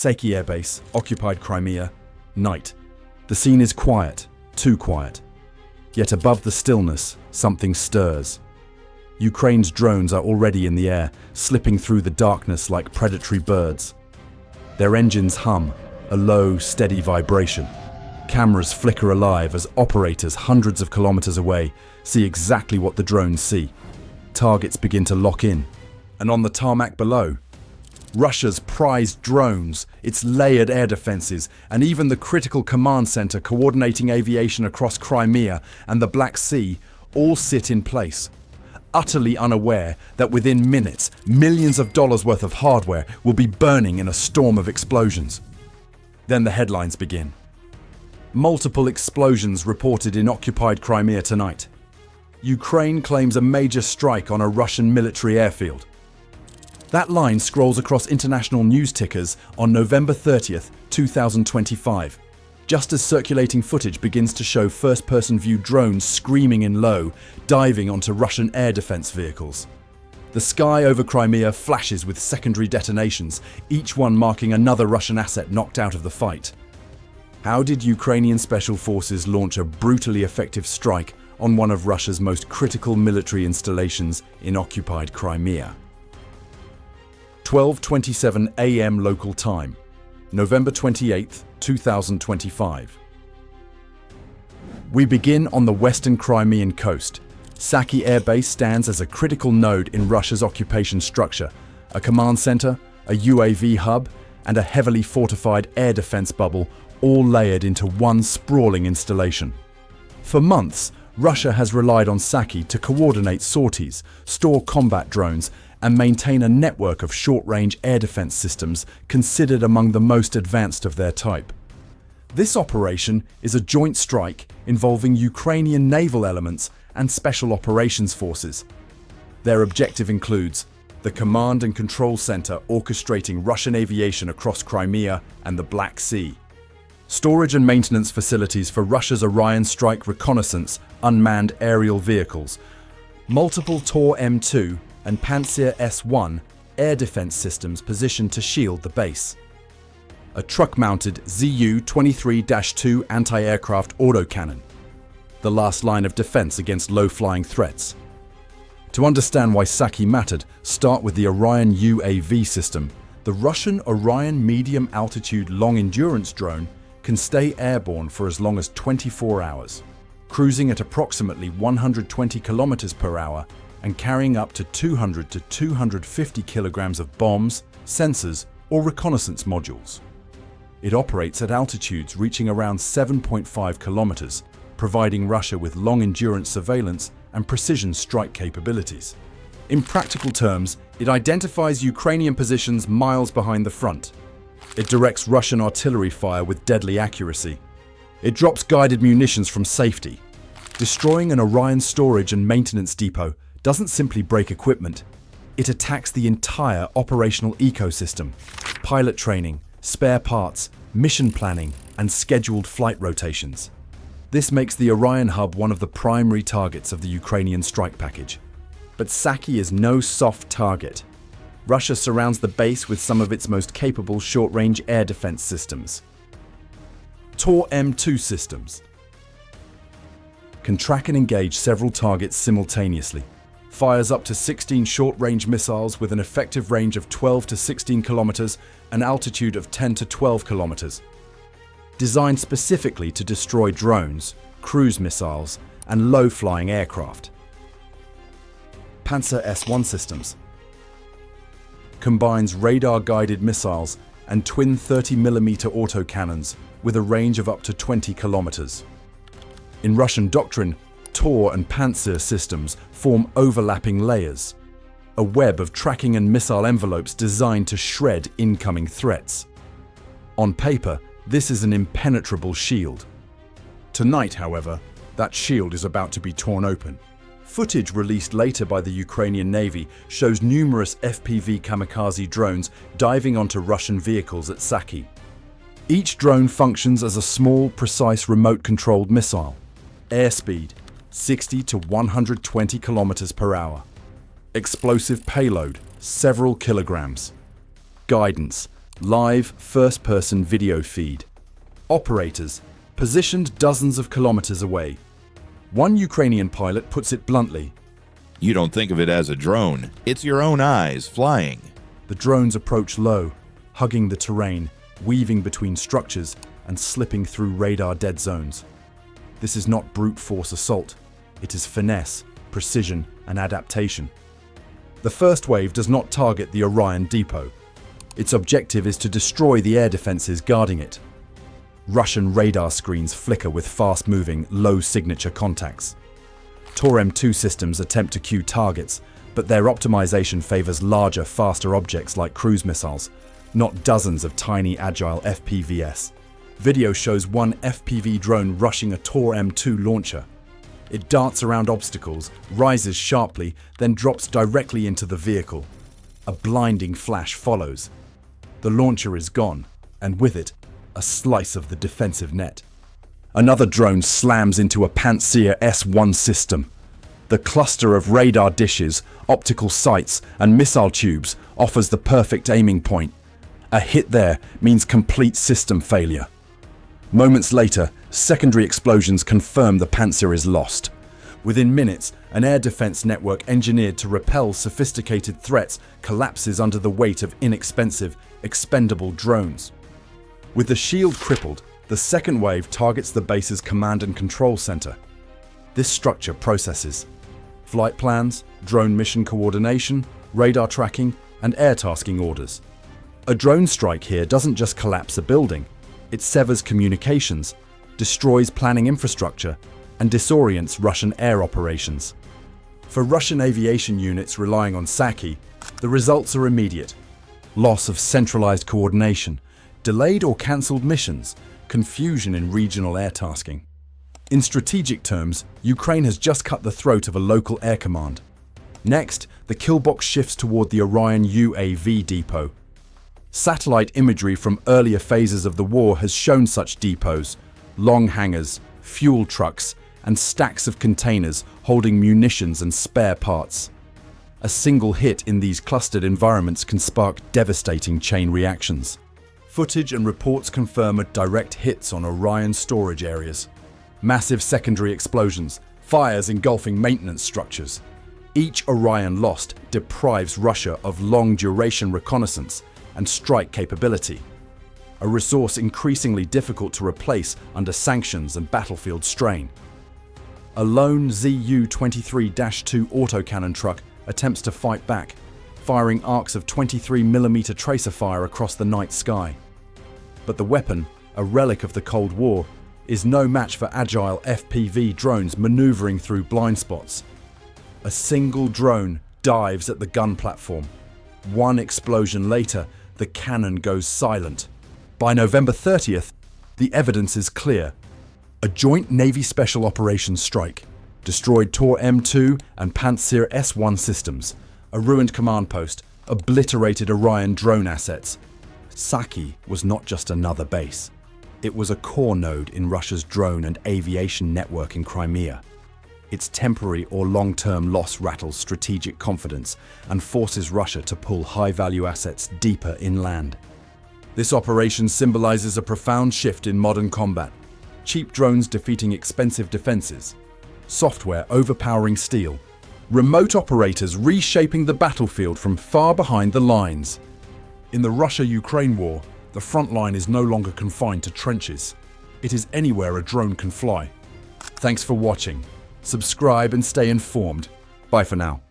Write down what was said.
Saky Airbase, occupied Crimea, night. The scene is quiet, too quiet. Yet above the stillness, something stirs. Ukraine's drones are already in the air, slipping through the darkness like predatory birds. Their engines hum, a low, steady vibration. Cameras flicker alive as operators hundreds of kilometers away see exactly what the drones see. Targets begin to lock in. And on the tarmac below, Russia's prized drones, its layered air defenses, and even the critical command center coordinating aviation across Crimea and the Black Sea all sit in place, utterly unaware that within minutes, millions of dollars worth of hardware will be burning in a storm of explosions. Then the headlines begin. Multiple explosions reported in occupied Crimea tonight. Ukraine claims a major strike on a Russian military airfield. That line scrolls across international news tickers on November 30th, 2025, just as circulating footage begins to show first-person view drones screaming in low, diving onto Russian air defense vehicles. The sky over Crimea flashes with secondary detonations, each one marking another Russian asset knocked out of the fight. How did Ukrainian special forces launch a brutally effective strike on one of Russia's most critical military installations in occupied Crimea? 12:27 a.m. local time, November 28, 2025. We begin on the western Crimean coast. Saky Airbase stands as a critical node in Russia's occupation structure, a command center, a UAV hub, and a heavily fortified air defense bubble, all layered into one sprawling installation. For months, Russia has relied on Saky to coordinate sorties, store combat drones, and maintain a network of short-range air defense systems considered among the most advanced of their type. This operation is a joint strike involving Ukrainian naval elements and special operations forces. Their objective includes the command and control center orchestrating Russian aviation across Crimea and the Black Sea, storage and maintenance facilities for Russia's Orion strike reconnaissance unmanned aerial vehicles, multiple Tor M2 and Pantsir S-1 air defense systems positioned to shield the base, a truck-mounted Zu-23-2 anti-aircraft autocannon, the last line of defense against low-flying threats. To understand why Saky mattered, start with the Orion UAV system. The Russian Orion medium-altitude long-endurance drone can stay airborne for as long as 24 hours, cruising at approximately 120 kilometers per hour and carrying up to 200 to 250 kilograms of bombs, sensors, or reconnaissance modules. It operates at altitudes reaching around 7.5 kilometers, providing Russia with long-endurance surveillance and precision strike capabilities. In practical terms, it identifies Ukrainian positions miles behind the front. It directs Russian artillery fire with deadly accuracy. It drops guided munitions from safety. Destroying an Orion storage and maintenance depot doesn't simply break equipment. It attacks the entire operational ecosystem: pilot training, spare parts, mission planning, and scheduled flight rotations. This makes the Orion hub one of the primary targets of the Ukrainian strike package. But Saky is no soft target. Russia surrounds the base with some of its most capable short-range air defense systems. Tor M2 systems can track and engage several targets simultaneously. Fires up to 16 short-range missiles with an effective range of 12 to 16 kilometers and altitude of 10 to 12 kilometers. Designed specifically to destroy drones, cruise missiles, and low-flying aircraft. Pantsir S-1 systems combines radar-guided missiles and twin 30mm autocannons with a range of up to 20 kilometers. In Russian doctrine, Tor and Pantsir systems form overlapping layers, a web of tracking and missile envelopes designed to shred incoming threats. On paper, this is an impenetrable shield. Tonight, however, that shield is about to be torn open. Footage released later by the Ukrainian Navy shows numerous FPV kamikaze drones diving onto Russian vehicles at Saky. Each drone functions as a small, precise remote-controlled missile. Airspeed: 60 to 120 kilometers per hour. Explosive payload: several kilograms. Guidance: Live first-person video feed. Operators, positioned dozens of kilometers away. One Ukrainian pilot puts it bluntly. You don't think of it as a drone. It's your own eyes flying. The drones approach low, hugging the terrain, weaving between structures and slipping through radar dead zones. This is not brute force assault. It is finesse, precision, and adaptation. The first wave does not target the Orion depot. Its objective is to destroy the air defenses guarding it. Russian radar screens flicker with fast-moving, low-signature contacts. Tor-M2 systems attempt to cue targets, but their optimization favors larger, faster objects like cruise missiles, not dozens of tiny, agile FPVs. Video shows one FPV drone rushing a Tor-M2 launcher. It darts around obstacles, rises sharply, then drops directly into the vehicle. A blinding flash follows. The launcher is gone, and with it, a slice of the defensive net. Another drone slams into a Pantsir S1 system. The cluster of radar dishes, optical sights, and missile tubes offers the perfect aiming point. A hit there means complete system failure. Moments later, secondary explosions confirm the Pantsir is lost. Within minutes, an air defense network engineered to repel sophisticated threats collapses under the weight of inexpensive, expendable drones. With the shield crippled, the second wave targets the base's command and control center. This structure processes flight plans, drone mission coordination, radar tracking, and air tasking orders. A drone strike here doesn't just collapse a building, it severs communications, destroys planning infrastructure, and disorients Russian air operations. For Russian aviation units relying on Saky, the results are immediate. Loss of centralized coordination, delayed or cancelled missions, confusion in regional air tasking. In strategic terms, Ukraine has just cut the throat of a local air command. Next, the kill box shifts toward the Orion UAV depot. Satellite imagery from earlier phases of the war has shown such depots, long hangars, fuel trucks, and stacks of containers holding munitions and spare parts. A single hit in these clustered environments can spark devastating chain reactions. Footage and reports confirm direct hits on Orion storage areas. Massive secondary explosions, fires engulfing maintenance structures. Each Orion lost deprives Russia of long-duration reconnaissance and strike capability, a resource increasingly difficult to replace under sanctions and battlefield strain. A lone Zu-23-2 autocannon truck attempts to fight back, firing arcs of 23mm tracer fire across the night sky. But the weapon, a relic of the Cold War, is no match for agile FPV drones maneuvering through blind spots. A single drone dives at the gun platform. One explosion later, the cannon goes silent. By November 30th, the evidence is clear. A joint Navy Special Operations strike destroyed Tor-M2 and Pantsir S1 systems, a ruined command post, obliterated Orion drone assets. Saky was not just another base. It was a core node in Russia's drone and aviation network in Crimea. Its temporary or long-term loss rattles strategic confidence and forces Russia to pull high-value assets deeper inland. This operation symbolizes a profound shift in modern combat. Cheap drones defeating expensive defenses, software overpowering steel, remote operators reshaping the battlefield from far behind the lines. In the Russia-Ukraine war, the front line is no longer confined to trenches. It is anywhere a drone can fly. Thanks for watching. Subscribe and stay informed. Bye for now.